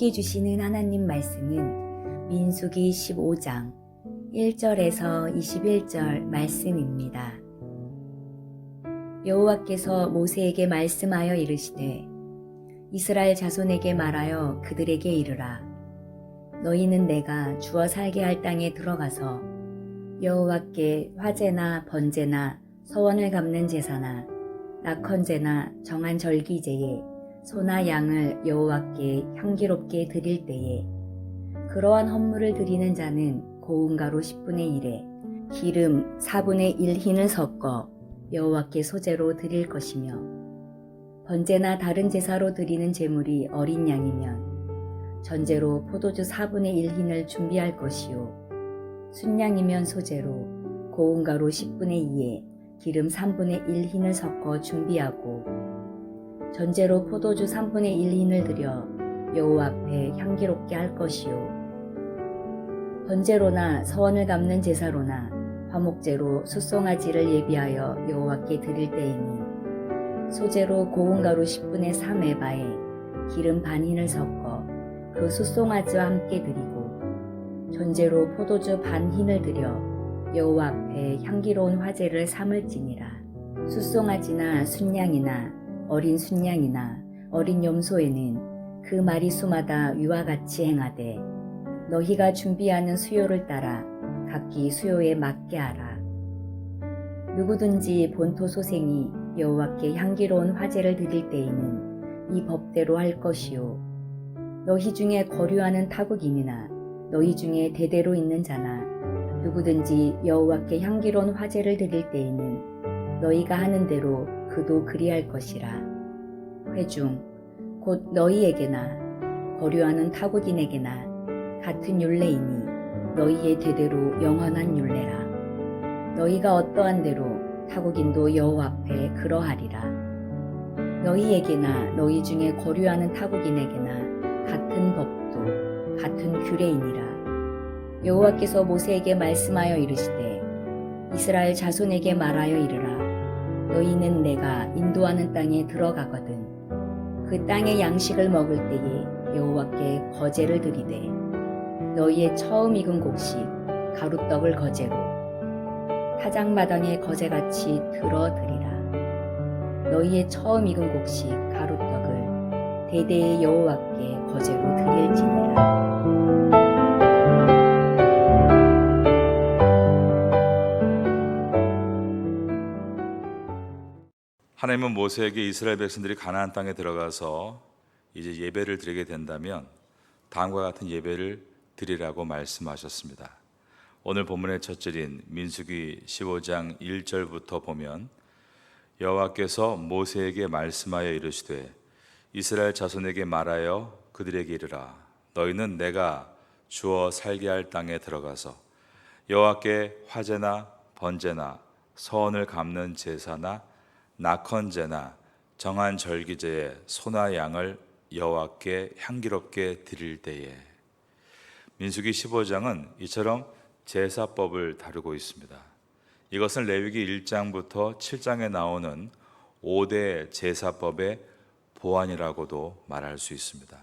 우리에게 주시는 하나님 말씀은 민수기 15장 1절에서 21절 말씀입니다. 여호와께서 모세에게 말씀하여 이르시되 이스라엘 자손에게 말하여 그들에게 이르라. 너희는 내가 주어 살게 할 땅에 들어가서 여호와께 화제나 번제나 서원을 갚는 제사나 낙헌제나 정한 절기제에 소나 양을 여호와께 향기롭게 드릴 때에 그러한 헌물을 드리는 자는 고운 가루 10분의 1에 기름 4분의 1 흰을 섞어 여호와께 소제로 드릴 것이며, 번제나 다른 제사로 드리는 제물이 어린 양이면 전제로 포도주 4분의 1 흰을 준비할 것이요, 순양이면 소제로 고운 가루 10분의 2에 기름 3분의 1 흰을 섞어 준비하고, 전제로 포도주 3분의 1 흰을 드려 여호와 앞에 향기롭게 할 것이요, 번제로나 서원을 갚는 제사로나 화목제로 숫송아지를 예비하여 여호와께 드릴 때에는 소제로 고운 가루 10분의 3 에바에 기름 반 흰을 섞어 그 숫송아지와 함께 드리고, 전제로 포도주 반 흰을 드려 여호와 앞에 향기로운 화제를 삼을지니라. 숫송아지나 순양이나 어린 순양이나 어린 염소에는 그 마리수마다 위와 같이 행하되 너희가 준비하는 수요를 따라 각기 수요에 맞게 하라. 누구든지 본토 소생이 여호와께 향기로운 화제를 드릴 때에는 이 법대로 할 것이요, 너희 중에 거류하는 타국인이나 너희 중에 대대로 있는 자나 누구든지 여호와께 향기로운 화제를 드릴 때에는 너희가 하는 대로 그도 그리할 것이라. 회중 곧 너희에게나 거류하는 타국인에게나 같은 율례이니 너희의 대대로 영원한 율례라. 너희가 어떠한 대로 타국인도 여호와 앞에 그러하리라. 너희에게나 너희 중에 거류하는 타국인에게나 같은 법도 같은 규례이니라. 여호와께서 모세에게 말씀하여 이르시되 이스라엘 자손에게 말하여 이르라. 너희는 내가 인도하는 땅에 들어가거든 그 땅의 양식을 먹을 때에 여호와께 거제를 드리되 너희의 처음 익은 곡식 가루떡을 거제로 타작마당의 거제같이 들어드리라. 너희의 처음 익은 곡식 가루떡을 대대의 여호와께 거제로 드릴지니라. 하나님은 모세에게 이스라엘 백성들이 가나안 땅에 들어가서 이제 예배를 드리게 된다면 다음과 같은 예배를 드리라고 말씀하셨습니다. 오늘 본문의 첫 절인 민수기 15장 1절부터 보면 여호와께서 모세에게 말씀하여 이르시되 이스라엘 자손에게 말하여 그들에게 이르라. 너희는 내가 주어 살게 할 땅에 들어가서 여호와께 화제나 번제나 서원을 갚는 제사나 낙헌제나 정한 절기제에 소나 양을 여호와께 향기롭게 드릴 때에. 민수기 15장은 이처럼 제사법을 다루고 있습니다. 이것은 레위기 1장부터 7장에 나오는 5대 제사법의 보완이라고도 말할 수 있습니다.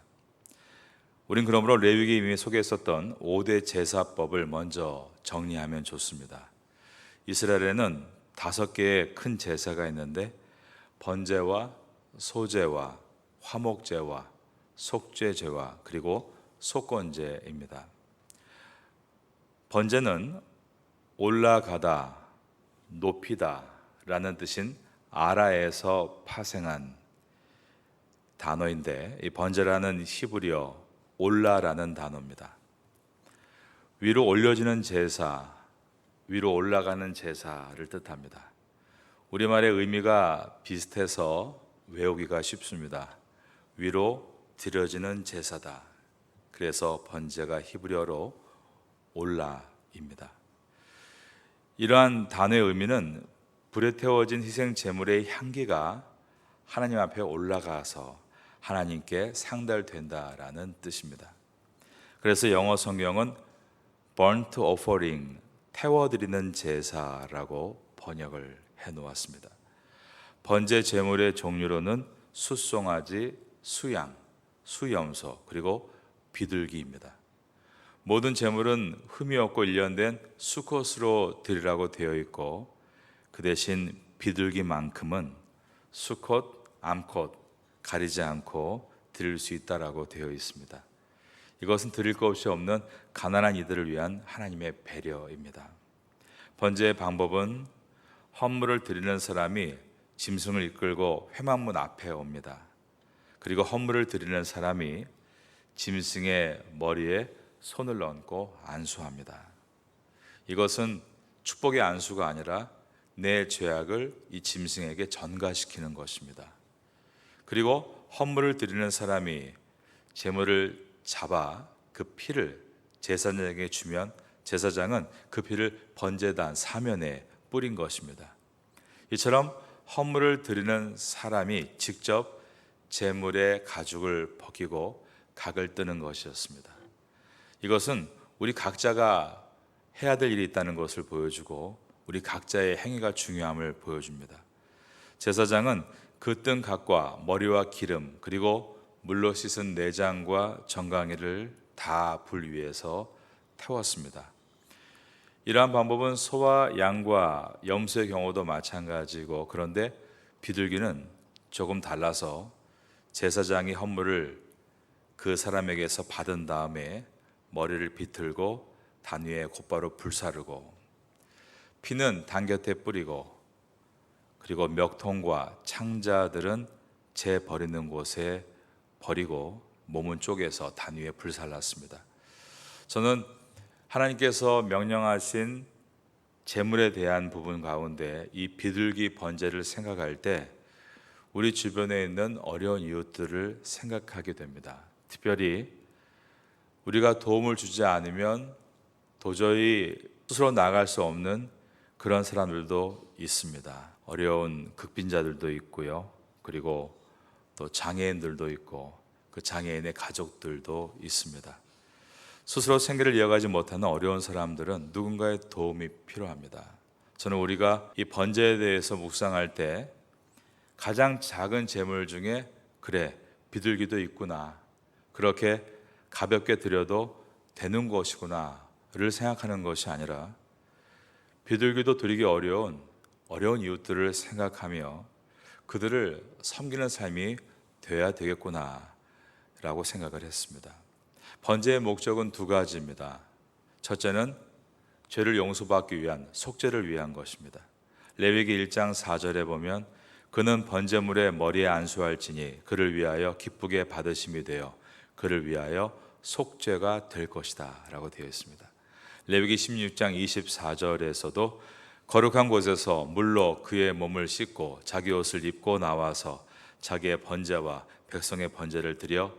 우린 그러므로 레위기 이미 소개했었던 5대 제사법을 먼저 정리하면 좋습니다. 이스라엘에는 5개의 큰 제사가 있는데 번제와 소제와 화목제와 속죄제와 그리고 속건제입니다. 번제는 올라가다, 높이다 라는 뜻인 아라에서 파생한 단어인데, 이 번제라는 히브리어 올라라는 단어입니다. 위로 올려지는 제사, 위로 올라가는 제사를 뜻합니다. 우리말의 의미가 비슷해서 외우기가 쉽습니다. 위로 드려지는 제사다. 그래서 번제가 히브리어로 올라입니다. 이러한 단어의 의미는 불에 태워진 희생 제물의 향기가 하나님 앞에 올라가서 하나님께 상달된다라는 뜻입니다. 그래서 영어 성경은 burnt offering, 태워드리는 제사라고 번역을 해놓았습니다. 번제 제물의 종류로는 숫송아지, 수양, 수염소, 그리고 비둘기입니다. 모든 제물은 흠이 없고 일련된 수컷으로 드리라고 되어 있고 그 대신 비둘기만큼은 수컷, 암컷 가리지 않고 드릴 수 있다라고 되어 있습니다. 이것은 드릴 것이 없는 가난한 이들을 위한 하나님의 배려입니다. 번제의 방법은 헌물을 드리는 사람이 짐승을 이끌고 회막문 앞에 옵니다. 그리고 헌물을 드리는 사람이 짐승의 머리에 손을 얹고 안수합니다. 이것은 축복의 안수가 아니라 내 죄악을 이 짐승에게 전가시키는 것입니다. 그리고 헌물을 드리는 사람이 제물을 잡아 그 피를 제사장에게 주면 제사장은 그 피를 번제단 사면에 뿌린 것입니다. 이처럼 헌물을 드리는 사람이 직접 제물의 가죽을 벗기고 각을 뜨는 것이었습니다. 이것은 우리 각자가 해야 될 일이 있다는 것을 보여주고 우리 각자의 행위가 중요함을 보여줍니다. 제사장은 그 뜬 각과 머리와 기름 그리고 물로 씻은 내장과 정강이를 다 불 위에서 태웠습니다. 이러한 방법은 소와 양과 염소의 경우도 마찬가지고 그런데 비둘기는 조금 달라서 제사장이 헌물을 그 사람에게서 받은 다음에 머리를 비틀고 단 위에 곧바로 불사르고 피는 단 곁에 뿌리고 그리고 멱통과 창자들은 재 버리는 곳에 버리고 몸은 쪼개서 단 위에 불살랐습니다. 저는 하나님께서 명령하신 제물에 대한 부분 가운데 이 비둘기 번제를 생각할 때 우리 주변에 있는 어려운 이웃들을 생각하게 됩니다. 특별히 우리가 도움을 주지 않으면 도저히 스스로 나갈 수 없는 그런 사람들도 있습니다. 어려운 극빈자들도 있고요. 그리고 또 장애인들도 있고 그 장애인의 가족들도 있습니다. 스스로 생계를 이어가지 못하는 어려운 사람들은 누군가의 도움이 필요합니다. 저는 우리가 이 번제에 대해서 묵상할 때 가장 작은 제물 중에 그래 비둘기도 있구나 그렇게 가볍게 드려도 되는 것이구나를 생각하는 것이 아니라 비둘기도 드리기 어려운 이웃들을 생각하며 그들을 섬기는 삶이 되어야 되겠구나라고 생각을 했습니다. 번제의 목적은 두 가지입니다. 첫째는 죄를 용서받기 위한 속죄를 위한 것입니다. 레위기 1장 4절에 보면 그는 번제물의 머리에 안수할지니 그를 위하여 기쁘게 받으심이 되어 그를 위하여 속죄가 될 것이다 라고 되어 있습니다. 레위기 16장 24절에서도 거룩한 곳에서 물로 그의 몸을 씻고 자기 옷을 입고 나와서 자기의 번제와 백성의 번제를 드려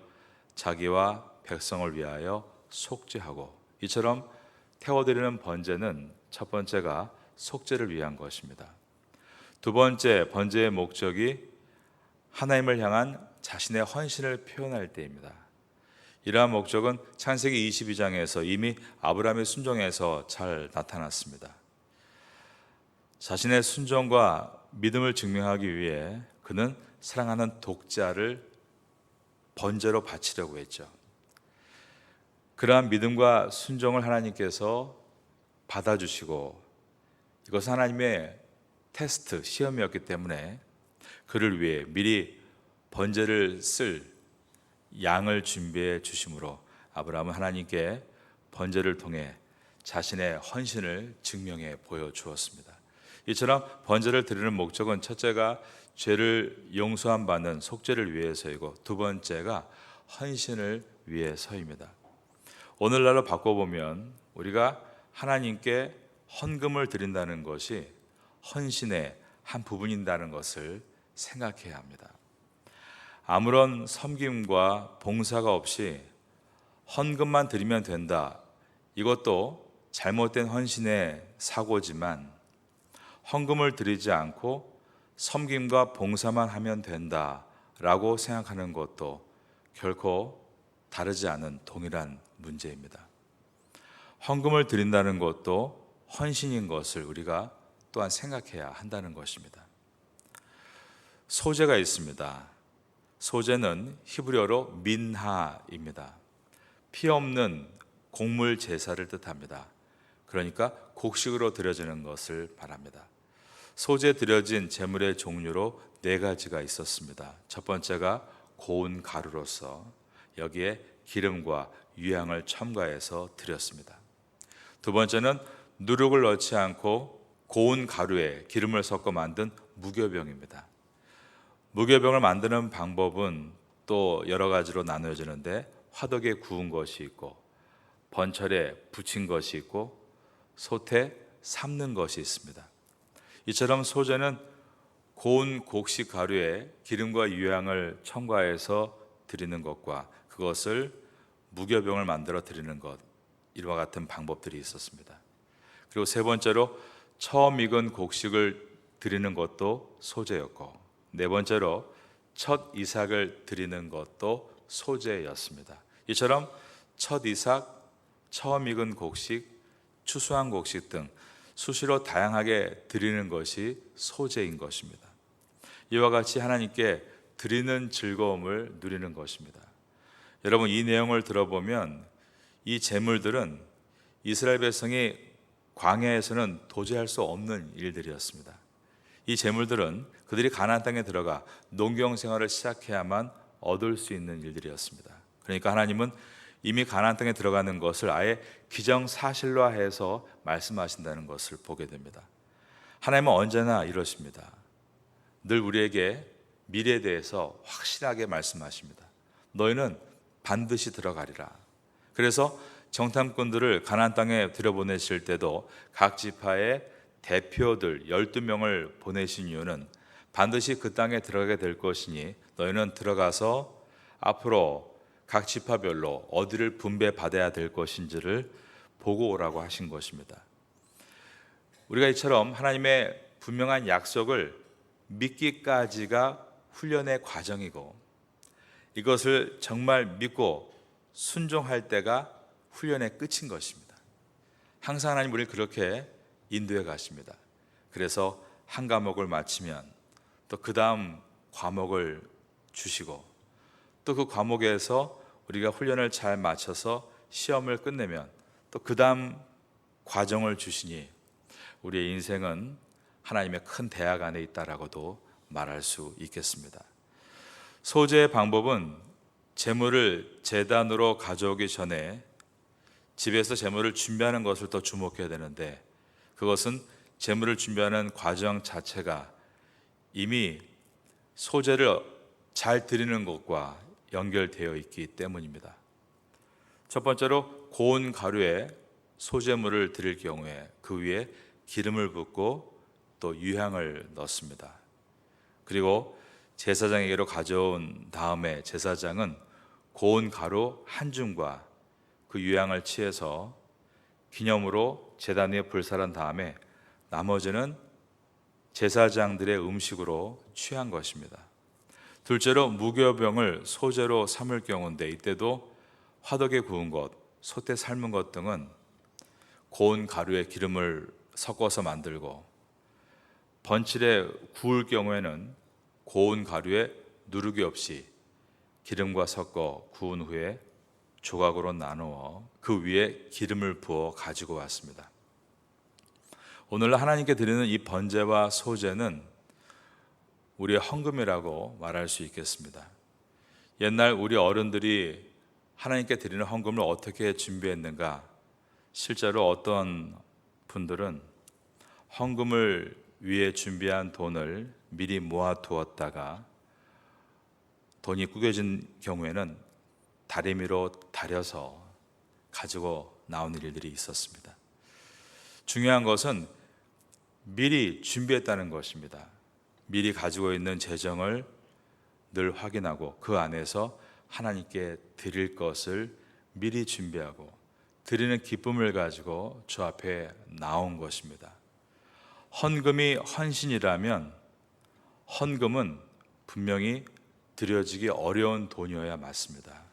자기와 백성을 위하여 속죄하고 이처럼 태워드리는 번제는 첫 번째가 속죄를 위한 것입니다. 두 번째 번제의 목적이 하나님을 향한 자신의 헌신을 표현할 때입니다. 이러한 목적은 창세기 22장에서 이미 아브라함의 순종에서 잘 나타났습니다. 자신의 순종과 믿음을 증명하기 위해 그는 사랑하는 독자를 번제로 바치려고 했죠. 그러한 믿음과 순종을 하나님께서 받아주시고 이것은 하나님의 테스트, 시험이었기 때문에 그를 위해 미리 번제를 쓸 양을 준비해 주심으로 아브라함은 하나님께 번제를 통해 자신의 헌신을 증명해 보여주었습니다. 이처럼 번제를 드리는 목적은 첫째가 죄를 용서함 받는 속죄를 위해서이고 두 번째가 헌신을 위해서입니다. 오늘날로 바꿔보면 우리가 하나님께 헌금을 드린다는 것이 헌신의 한 부분인다는 것을 생각해야 합니다. 아무런 섬김과 봉사가 없이 헌금만 드리면 된다. 이것도 잘못된 헌신의 사고지만 헌금을 드리지 않고 섬김과 봉사만 하면 된다라고 생각하는 것도 결코 다르지 않은 동일한 문제입니다. 헌금을 드린다는 것도 헌신인 것을 우리가 또한 생각해야 한다는 것입니다. 소제가 있습니다. 소제는 히브리어로 민하입니다. 피 없는 곡물 제사를 뜻합니다. 그러니까 곡식으로 드려지는 것을 말합니다. 소제 드려진 제물의 종류로 네 가지가 있었습니다. 첫 번째가 고운 가루로서 여기에 기름과 유향을 첨가해서 드렸습니다. 두 번째는 누룩을 넣지 않고 고운 가루에 기름을 섞어 만든 무교병입니다. 무교병을 만드는 방법은 또 여러 가지로 나누어지는데 화덕에 구운 것이 있고 번철에 부친 것이 있고 솥에 삶는 것이 있습니다. 이처럼 소제는 고운 곡식 가루에 기름과 유향을 첨가해서 드리는 것과 그것을 무교병을 만들어 드리는 것, 이와 같은 방법들이 있었습니다. 그리고 세 번째로 처음 익은 곡식을 드리는 것도 소제였고, 네 번째로 첫 이삭을 드리는 것도 소제였습니다. 이처럼 첫 이삭, 처음 익은 곡식, 추수한 곡식 등 수시로 다양하게 드리는 것이 소제인 것입니다. 이와 같이 하나님께 드리는 즐거움을 누리는 것입니다. 여러분, 이 내용을 들어보면 이 제물들은 이스라엘 백성이 광야에서는 도저히 할 수 없는 일들이었습니다. 이 제물들은 그들이 가나안 땅에 들어가 농경 생활을 시작해야만 얻을 수 있는 일들이었습니다. 그러니까 하나님은 이미 가나안 땅에 들어가는 것을 아예 기정사실화해서 말씀하신다는 것을 보게 됩니다. 하나님은 언제나 이러십니다. 늘 우리에게 미래에 대해서 확실하게 말씀하십니다. 너희는 반드시 들어가리라. 그래서 정탐꾼들을 가나안 땅에 들여보내실 때도 각 지파의 대표들 12명을 보내신 이유는 반드시 그 땅에 들어가게 될 것이니 너희는 들어가서 앞으로 각 지파별로 어디를 분배받아야 될 것인지를 보고 오라고 하신 것입니다. 우리가 이처럼 하나님의 분명한 약속을 믿기까지가 훈련의 과정이고 이것을 정말 믿고 순종할 때가 훈련의 끝인 것입니다. 항상 하나님 우리를 그렇게 인도해 가십니다. 그래서 한 과목을 마치면 또 그 다음 과목을 주시고 또 그 과목에서 우리가 훈련을 잘 마쳐서 시험을 끝내면 또 그 다음 과정을 주시니 우리의 인생은 하나님의 큰 대학 안에 있다라고도 말할 수 있겠습니다. 소제의 방법은 제물을 제단으로 가져오기 전에 집에서 제물을 준비하는 것을 더 주목해야 되는데 그것은 제물을 준비하는 과정 자체가 이미 소제를 잘 드리는 것과 연결되어 있기 때문입니다. 첫 번째로 고운 가루에 소제물을 드릴 경우에 그 위에 기름을 붓고 또 유향을 넣습니다. 그리고 제사장에게로 가져온 다음에 제사장은 고운 가루 한 줌과 그 유향을 취해서 기념으로 제단 위에 불살한 다음에 나머지는 제사장들의 음식으로 취한 것입니다. 둘째로 무교병을 소제로 삼을 경우인데 이때도 화덕에 구운 것, 솥에 삶은 것 등은 고운 가루에 기름을 섞어서 만들고 번칠에 구울 경우에는 고운 가루에 누룩이 없이 기름과 섞어 구운 후에 조각으로 나누어 그 위에 기름을 부어 가지고 왔습니다. 오늘날 하나님께 드리는 이 번제와 소제는 우리의 헌금이라고 말할 수 있겠습니다. 옛날 우리 어른들이 하나님께 드리는 헌금을 어떻게 준비했는가? 실제로 어떤 분들은 헌금을 위해 준비한 돈을 미리 모아두었다가 돈이 구겨진 경우에는 다리미로 다려서 가지고 나오는 일들이 있었습니다. 중요한 것은 미리 준비했다는 것입니다. 미리 가지고 있는 재정을 늘 확인하고 그 안에서 하나님께 드릴 것을 미리 준비하고 드리는 기쁨을 가지고 주 앞에 나온 것입니다. 헌금이 헌신이라면 헌금은 분명히 드려지기 어려운 돈이어야 맞습니다.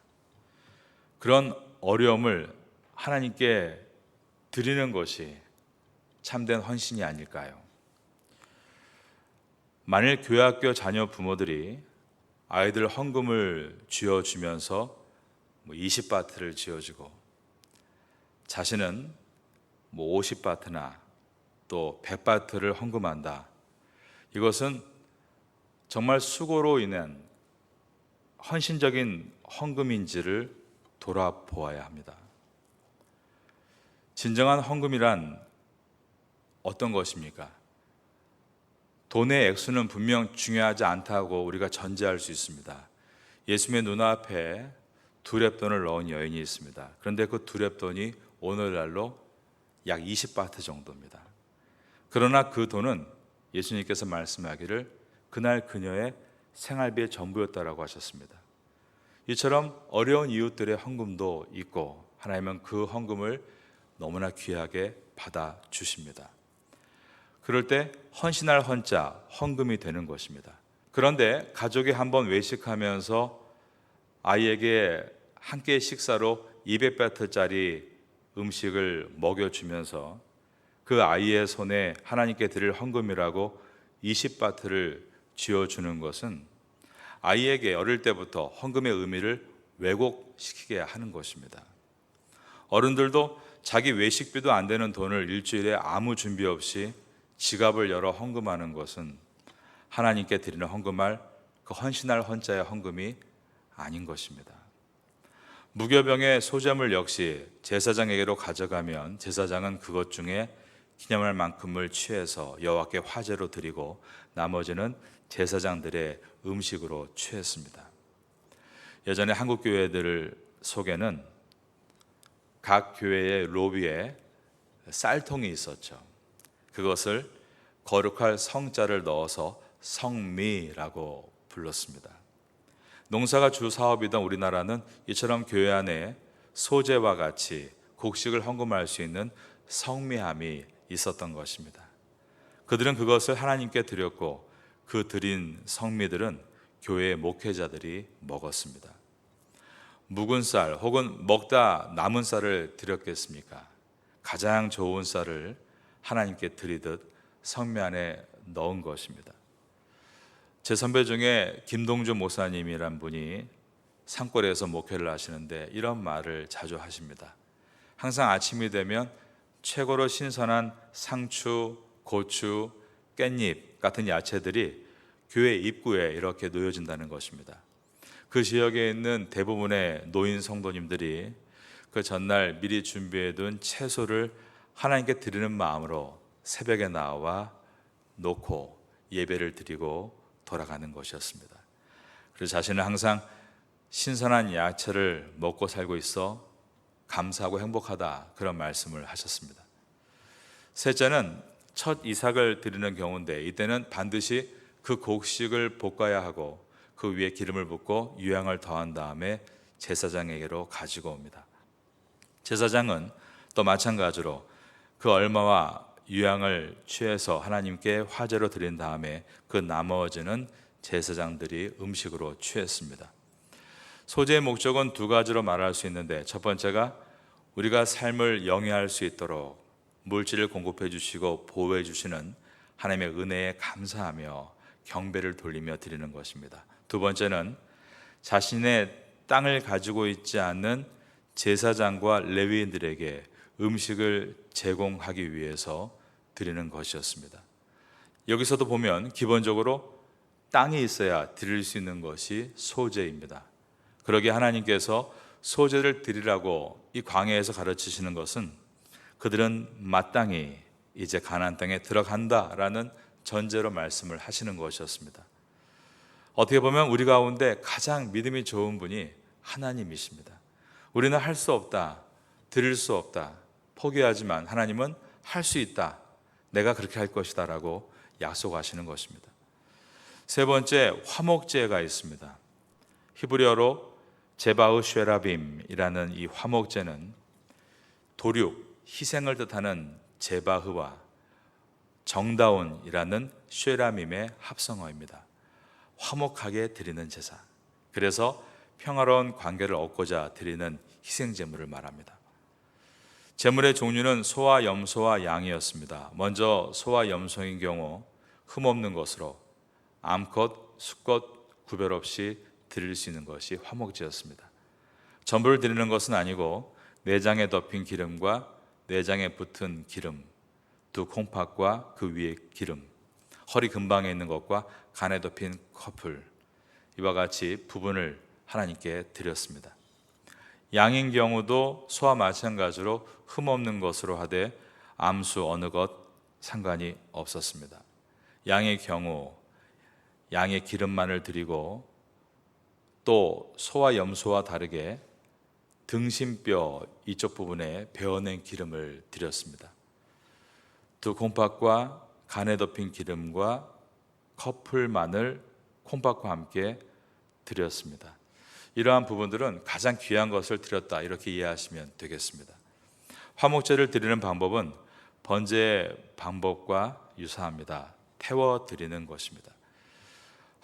그런 어려움을 하나님께 드리는 것이 참된 헌신이 아닐까요? 만일 교회학교 자녀 부모들이 아이들 헌금을 쥐어주면서 20바트를 지어주고 자신은 50바트나 또 100바트를 헌금한다. 이것은 정말 수고로 인한 헌신적인 헌금인지를 돌아보아야 합니다. 진정한 헌금이란 어떤 것입니까? 돈의 액수는 분명 중요하지 않다고 우리가 전제할 수 있습니다. 예수님의 눈앞에 두렙돈을 넣은 여인이 있습니다. 그런데 그 두렙돈이 오늘날로 약 20바트 정도입니다. 그러나 그 돈은 예수님께서 말씀하기를 그날 그녀의 생활비의 전부였다라고 하셨습니다. 이처럼 어려운 이웃들의 헌금도 있고 하나님은 그 헌금을 너무나 귀하게 받아 주십니다. 그럴 때 헌신할 헌자, 헌금이 되는 것입니다. 그런데 가족이 한번 외식하면서 아이에게 한 끼 식사로 200바트짜리 음식을 먹여주면서 그 아이의 손에 하나님께 드릴 헌금이라고 20바트를 쥐어주는 것은 아이에게 어릴 때부터 헌금의 의미를 왜곡시키게 하는 것입니다. 어른들도 자기 외식비도 안 되는 돈을 일주일에 아무 준비 없이 지갑을 열어 헌금하는 것은 하나님께 드리는 헌금할 그 헌신할 헌자의 헌금이 아닌 것입니다. 무교병의 소재물 역시 제사장에게로 가져가면 제사장은 그것 중에 기념할 만큼을 취해서 여호와께 화제로 드리고 나머지는 제사장들의 음식으로 취했습니다. 예전에 한국 교회들 속에는 각 교회의 로비에 쌀통이 있었죠. 그것을 거룩할 성자를 넣어서 성미라고 불렀습니다. 농사가 주 사업이던 우리나라는 이처럼 교회 안에 소재와 같이 곡식을 헌금할 수 있는 성미함이 있었던 것입니다. 그들은 그것을 하나님께 드렸고 그 드린 성미들은 교회의 목회자들이 먹었습니다. 묵은 쌀 혹은 먹다 남은 쌀을 드렸겠습니까? 가장 좋은 쌀을 하나님께 드리듯 성미 안에 넣은 것입니다. 제 선배 중에 김동주 목사님이란 분이 산골에서 목회를 하시는데 이런 말을 자주 하십니다. 항상 아침이 되면 최고로 신선한 상추, 고추, 깻잎 같은 야채들이 교회 입구에 이렇게 놓여진다는 것입니다. 그 지역에 있는 대부분의 노인 성도님들이 그 전날 미리 준비해둔 채소를 하나님께 드리는 마음으로 새벽에 나와 놓고 예배를 드리고 돌아가는 것이었습니다. 그래서 자신은 항상 신선한 야채를 먹고 살고 있어 감사하고 행복하다 그런 말씀을 하셨습니다. 셋째는 첫 이삭을 드리는 경우인데 이때는 반드시 그 곡식을 볶아야 하고 그 위에 기름을 붓고 유향을 더한 다음에 제사장에게로 가지고 옵니다. 제사장은 또 마찬가지로 그 얼마와 유향을 취해서 하나님께 화제로 드린 다음에 그 나머지는 제사장들이 음식으로 취했습니다. 소재의 목적은 두 가지로 말할 수 있는데 첫 번째가 우리가 삶을 영위할 수 있도록 물질을 공급해 주시고 보호해 주시는 하나님의 은혜에 감사하며 경배를 돌리며 드리는 것입니다. 두 번째는 자신의 땅을 가지고 있지 않는 제사장과 레위인들에게 음식을 제공하기 위해서 드리는 것이었습니다. 여기서도 보면 기본적으로 땅이 있어야 드릴 수 있는 것이 소재입니다. 그러기에 하나님께서 소재를 드리라고 이 광야에서 가르치시는 것은 그들은 마땅히 이제 가나안 땅에 들어간다라는 전제로 말씀을 하시는 것이었습니다. 어떻게 보면 우리 가운데 가장 믿음이 좋은 분이 하나님이십니다. 우리는 할 수 없다, 드릴 수 없다, 포기하지만 하나님은 할 수 있다, 내가 그렇게 할 것이다 라고 약속하시는 것입니다. 세 번째, 화목제가 있습니다. 히브리어로 제바흐 쉐라빔이라는 이 화목제는 도륙, 희생을 뜻하는 제바흐와 정다운이라는 쉐라밈의 합성어입니다. 화목하게 드리는 제사. 그래서 평화로운 관계를 얻고자 드리는 희생제물을 말합니다. 제물의 종류는 소와 염소와 양이었습니다. 먼저 소와 염소인 경우 흠없는 것으로 암컷, 수컷 구별 없이 드릴 수 있는 것이 화목제였습니다. 전부를 드리는 것은 아니고 내장에 덮인 기름과 내장에 붙은 기름, 두 콩팥과 그 위에 기름, 허리 근방에 있는 것과 간에 덮인 커플, 이와 같이 부분을 하나님께 드렸습니다. 양인 경우도 소와 마찬가지로 흠없는 것으로 하되 암수 어느 것 상관이 없었습니다. 양의 경우 양의 기름만을 드리고 또 소와 염소와 다르게 등심뼈 이쪽 부분에 베어낸 기름을 드렸습니다. 두 콩팥과 간에 덮인 기름과 커플만을 콩팥과 함께 드렸습니다. 이러한 부분들은 가장 귀한 것을 드렸다, 이렇게 이해하시면 되겠습니다. 화목제를 드리는 방법은 번제 방법과 유사합니다. 태워 드리는 것입니다.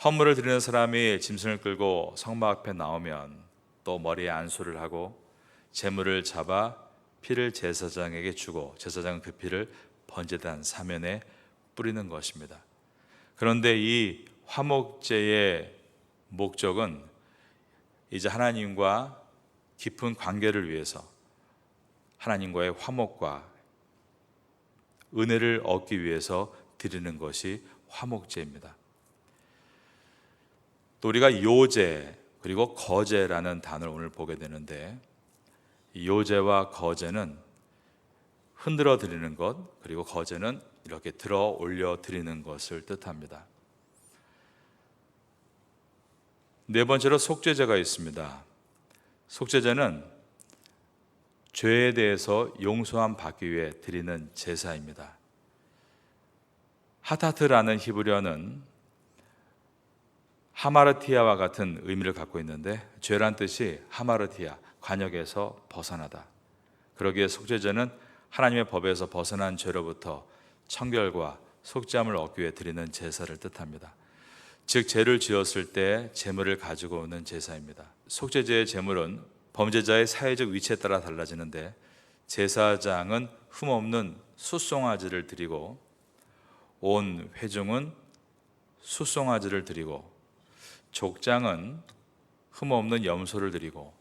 헌물을 드리는 사람이 짐승을 끌고 성막 앞에 나오면 또 머리에 안수를 하고 제물을 잡아 피를 제사장에게 주고 제사장은 그 피를 번제단 사면에 뿌리는 것입니다. 그런데 이 화목제의 목적은 이제 하나님과 깊은 관계를 위해서 하나님과의 화목과 은혜를 얻기 위해서 드리는 것이 화목제입니다. 또 우리가 요제 그리고 거제라는 단어를 오늘 보게 되는데, 이 요제와 거제는 흔들어 드리는 것, 그리고 거제는 이렇게 들어 올려 드리는 것을 뜻합니다. 네 번째로 속죄제가 있습니다. 속죄제는 죄에 대해서 용서함 받기 위해 드리는 제사입니다. 하타트라는 히브리어는 하마르티아와 같은 의미를 갖고 있는데, 죄란 뜻이 하마르티아, 관역에서 벗어나다. 그러기에 속죄제는 하나님의 법에서 벗어난 죄로부터 청결과 속죄함을 얻기 위해 드리는 제사를 뜻합니다. 즉 죄를 지었을 때 제물을 가지고 오는 제사입니다. 속죄제의 제물은 범죄자의 사회적 위치에 따라 달라지는데, 제사장은 흠없는 숫송아지를 드리고 온 회중은 숫송아지를 드리고 족장은 흠없는 염소를 드리고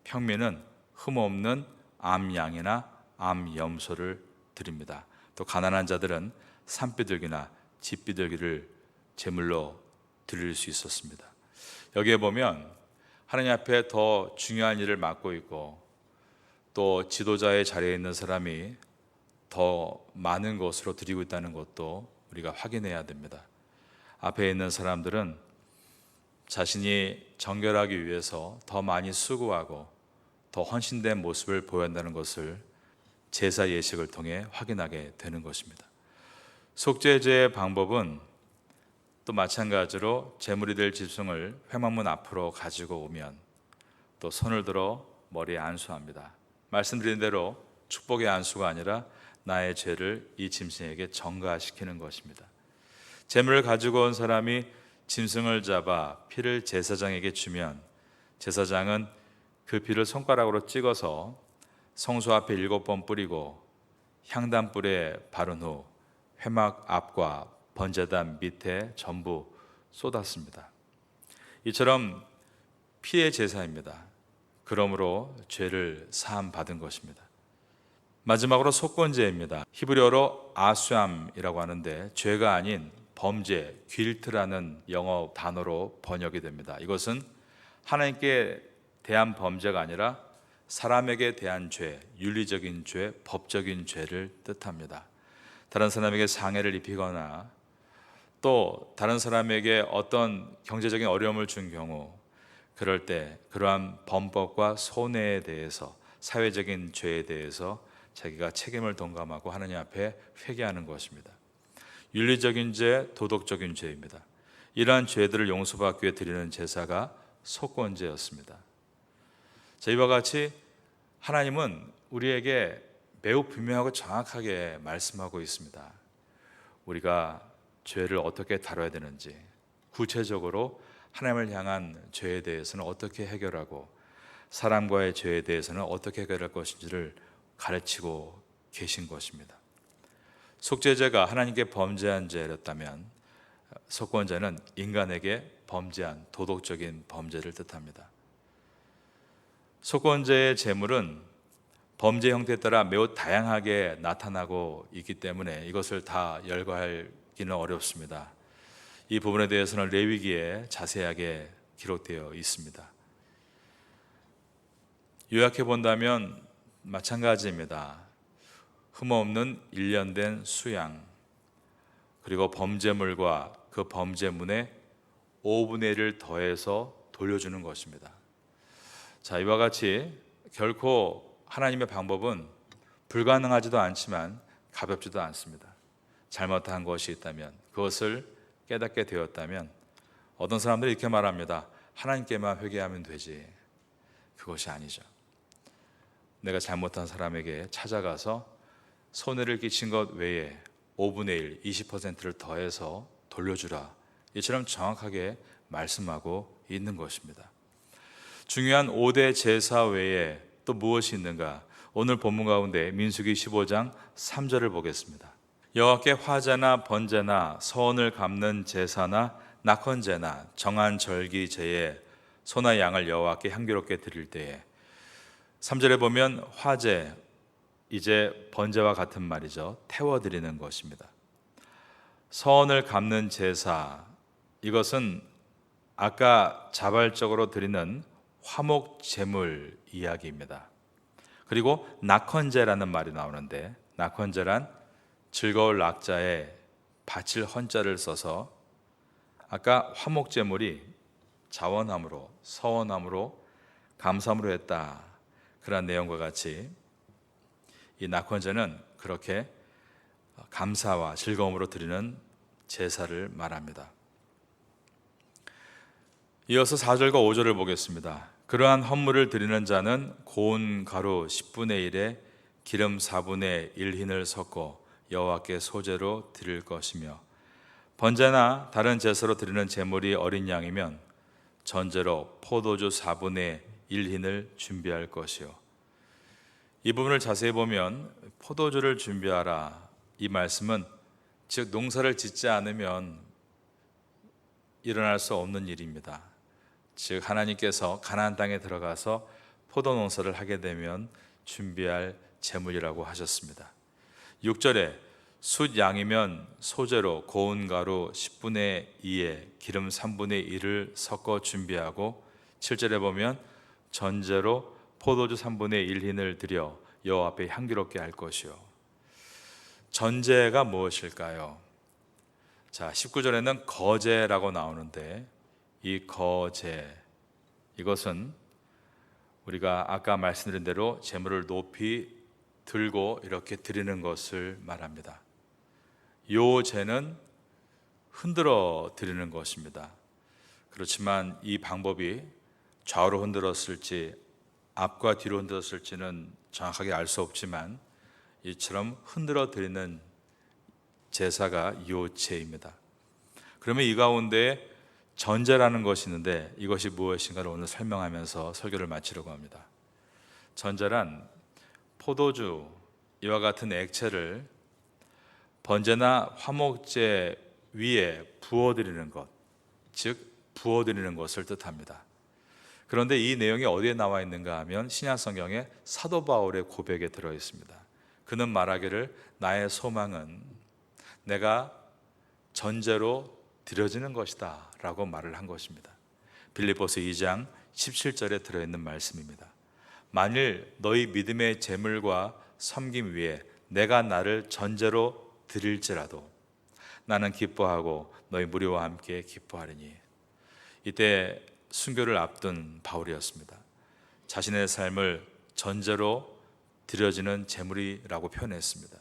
평민은 흠없는 암양이나 암염소를 드립니다. 또 가난한 자들은 산비둘기나 집비둘기를 제물로 드릴 수 있었습니다. 여기에 보면 하나님 앞에 더 중요한 일을 맡고 있고 또 지도자의 자리에 있는 사람이 더 많은 것으로 드리고 있다는 것도 우리가 확인해야 됩니다. 앞에 있는 사람들은 자신이 정결하기 위해서 더 많이 수고하고 더 헌신된 모습을 보여한다는 것을 제사 예식을 통해 확인하게 되는 것입니다. 속죄제의 방법은 또 마찬가지로 제물이 될 짐승을 회막문 앞으로 가지고 오면 또 손을 들어 머리에 안수합니다. 말씀드린 대로 축복의 안수가 아니라 나의 죄를 이 짐승에게 전가시키는 것입니다. 제물을 가지고 온 사람이 짐승을 잡아 피를 제사장에게 주면 제사장은 그 피를 손가락으로 찍어서 성소 앞에 7번 뿌리고 향단불에 바른 후 회막 앞과 번제단 밑에 전부 쏟았습니다. 이처럼 피의 제사입니다. 그러므로 죄를 사함 받은 것입니다. 마지막으로 속건제입니다. 히브리어로 아수암이라고 하는데 죄가 아닌 범죄, 길트라는 영어 단어로 번역이 됩니다. 이것은 하나님께 대한 범죄가 아니라 사람에게 대한 죄, 윤리적인 죄, 법적인 죄를 뜻합니다. 다른 사람에게 상해를 입히거나 또 다른 사람에게 어떤 경제적인 어려움을 준 경우, 그럴 때 그러한 범법과 손해에 대해서, 사회적인 죄에 대해서 자기가 책임을 동감하고 하나님 앞에 회개하는 것입니다. 윤리적인 죄, 도덕적인 죄입니다. 이러한 죄들을 용서받기 위해 드리는 제사가 속건제였습니다. 자, 이와 같이 하나님은 우리에게 매우 분명하고 정확하게 말씀하고 있습니다. 우리가 죄를 어떻게 다뤄야 되는지, 구체적으로 하나님을 향한 죄에 대해서는 어떻게 해결하고 사람과의 죄에 대해서는 어떻게 해결할 것인지를 가르치고 계신 것입니다. 속죄제가 하나님께 범죄한 죄였다면 속건제는 인간에게 범죄한 도덕적인 범죄를 뜻합니다. 속건제의 제물은 범죄 형태에 따라 매우 다양하게 나타나고 있기 때문에 이것을 다 열거하기는 어렵습니다. 이 부분에 대해서는 레위기에 자세하게 기록되어 있습니다. 요약해 본다면 마찬가지입니다. 흠없는 일련된 수양, 그리고 범죄물과 그 범죄문에 5분의 1을 더해서 돌려주는 것입니다. 자, 이와 같이 결코 하나님의 방법은 불가능하지도 않지만 가볍지도 않습니다. 잘못한 것이 있다면, 그것을 깨닫게 되었다면 어떤 사람들이 이렇게 말합니다. 하나님께만 회개하면 되지. 그것이 아니죠. 내가 잘못한 사람에게 찾아가서 손해를 끼친 것 외에 5분의 1, 20%를 더해서 돌려주라. 이처럼 정확하게 말씀하고 있는 것입니다. 중요한 5대 제사 외에 또 무엇이 있는가? 오늘 본문 가운데 민수기 15장 3절을 보겠습니다. 여호와께 화제나 번제나 서원을 갚는 제사나 낙헌제나 정한 절기 제에 소나 양을 여호와께 향기롭게 드릴 때에, 3절에 보면 화제, 이제 번제와 같은 말이죠. 태워드리는 것입니다. 서원을 갚는 제사, 이것은 아까 자발적으로 드리는 화목 제물 이야기입니다. 그리고 낙헌제라는 말이 나오는데, 낙헌제란 즐거울 낙자에 바칠 헌자를 써서 아까 화목 제물이 자원함으로, 서원함으로, 감사함으로 했다, 그런 내용과 같이 이 낙헌제는 그렇게 감사와 즐거움으로 드리는 제사를 말합니다. 이어서 4절과 5절을 보겠습니다. 그러한 헌물을 드리는 자는 고운 가루 10분의 1에 기름 4분의 1흰을 섞어 여호와께 소제로 드릴 것이며, 번제나 다른 제사로 드리는 제물이 어린 양이면 전제로 포도주 4분의 1흰을 준비할 것이요. 이 부분을 자세히 보면 포도주를 준비하라, 이 말씀은 즉 농사를 짓지 않으면 일어날 수 없는 일입니다. 즉 하나님께서 가나안 땅에 들어가서 포도 농사를 하게 되면 준비할 제물이라고 하셨습니다. 6절에 숫 양이면 소제로 고운 가루 10분의 2에 기름 3분의 1을 섞어 준비하고, 7절에 보면 전제로 포도주 3분의 1흰을 드려 여호와 앞에 향기롭게 할 것이요. 전제가 무엇일까요? 자, 19절에는 거제라고 나오는데, 이 거제, 이것은 우리가 아까 말씀드린 대로 제물을 높이 들고 이렇게 드리는 것을 말합니다. 요 제는 흔들어 드리는 것입니다. 그렇지만 이 방법이 좌우로 흔들었을지 앞과 뒤로 흔들었을지는 정확하게 알 수 없지만, 이처럼 흔들어 드리는 제사가 요 제입니다. 그러면 이 가운데 전제라는 것이 있는데, 이것이 무엇인가를 오늘 설명하면서 설교를 마치려고 합니다. 전제란 포도주, 이와 같은 액체를 번제나 화목제 위에 부어드리는 것, 즉 부어드리는 것을 뜻합니다. 그런데 이 내용이 어디에 나와 있는가 하면 신약 성경에 사도 바울의 고백에 들어 있습니다. 그는 말하기를 나의 소망은 내가 전제로 드려지는 것이다 라고 말을 한 것입니다. 빌립보서 2장 17절에 들어있는 말씀입니다. 만일 너희 믿음의 제물과 섬김 위에 내가 나를 전제로 드릴지라도 나는 기뻐하고 너희 무리와 함께 기뻐하리니. 이때 순교를 앞둔 바울이었습니다. 자신의 삶을 전제로 드려지는 제물이라고 표현했습니다.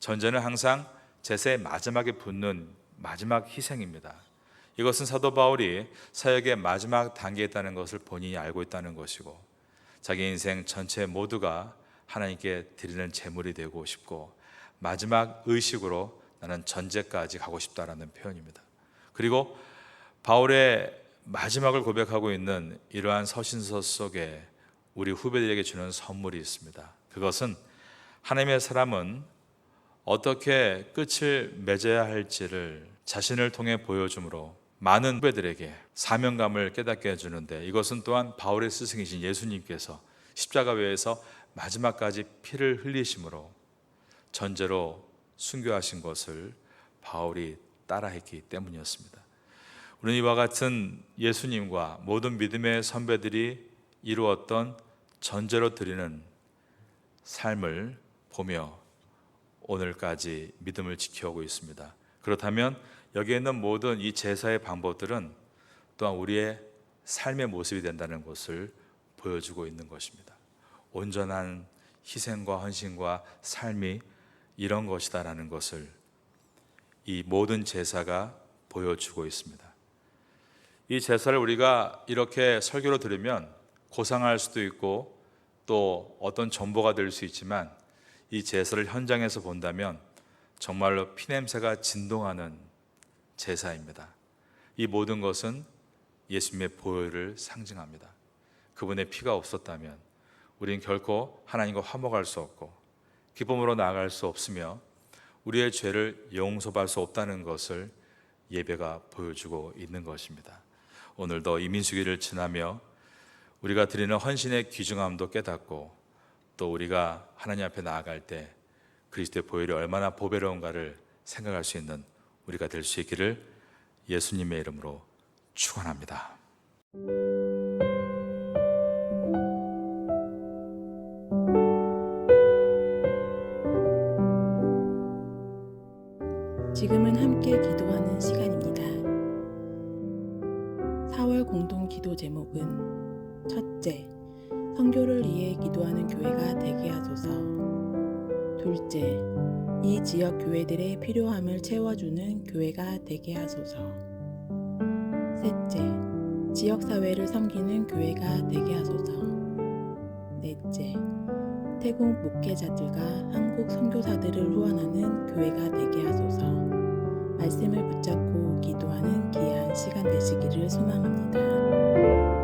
전제는 항상 제사의 마지막에 붙는 마지막 희생입니다. 이것은 사도 바울이 사역의 마지막 단계에 있다는 것을 본인이 알고 있다는 것이고, 자기 인생 전체 모두가 하나님께 드리는 제물이 되고 싶고, 마지막 의식으로 나는 전제까지 가고 싶다라는 표현입니다. 그리고 바울의 마지막을 고백하고 있는 이러한 서신서 속에 우리 후배들에게 주는 선물이 있습니다. 그것은 하나님의 사람은 어떻게 끝을 맺어야 할지를 자신을 통해 보여줌으로 많은 후배들에게 사명감을 깨닫게 해주는데, 이것은 또한 바울의 스승이신 예수님께서 십자가위에서 마지막까지 피를 흘리심으로 전제로 순교하신 것을 바울이 따라했기 때문이었습니다. 우리는 이와 같은 예수님과 모든 믿음의 선배들이 이루었던 전제로 드리는 삶을 보며 오늘까지 믿음을 지켜오고 있습니다. 그렇다면 여기에 있는 모든 이 제사의 방법들은 또한 우리의 삶의 모습이 된다는 것을 보여주고 있는 것입니다. 온전한 희생과 헌신과 삶이 이런 것이다라는 것을 이 모든 제사가 보여주고 있습니다. 이 제사를 우리가 이렇게 설교로 들으면 고상할 수도 있고 또 어떤 정보가 될 수 있지만, 이 제사를 현장에서 본다면 정말로 피냄새가 진동하는 제사입니다. 이 모든 것은 예수님의 보혈을 상징합니다. 그분의 피가 없었다면 우리는 결코 하나님과 화목할 수 없고 기쁨으로 나아갈 수 없으며 우리의 죄를 용서할 수 없다는 것을 예배가 보여주고 있는 것입니다. 오늘도 이 민수기를 지나며 우리가 드리는 헌신의 귀중함도 깨닫고, 또 우리가 하나님 앞에 나아갈 때 그리스도의 보혈이 얼마나 보배로운가를 생각할 수 있는 우리가 될 수 있기를 예수님의 이름으로 축원합니다. 지금은 함께 기도하는 시간입니다. 4월 공동 기도 제목은 첫째, 선교를 위해 기도하는 교회가 되게 하소서. 둘째, 이 지역 교회들의 필요함을 채워주는 교회가 되게 하소서. 셋째, 지역 사회를 섬기는 교회가 되게 하소서. 넷째, 태국 목회자들과 한국 선교사들을 후원하는 교회가 되게 하소서. 말씀을 붙잡고 기도하는 귀한 시간 되시기를 소망합니다.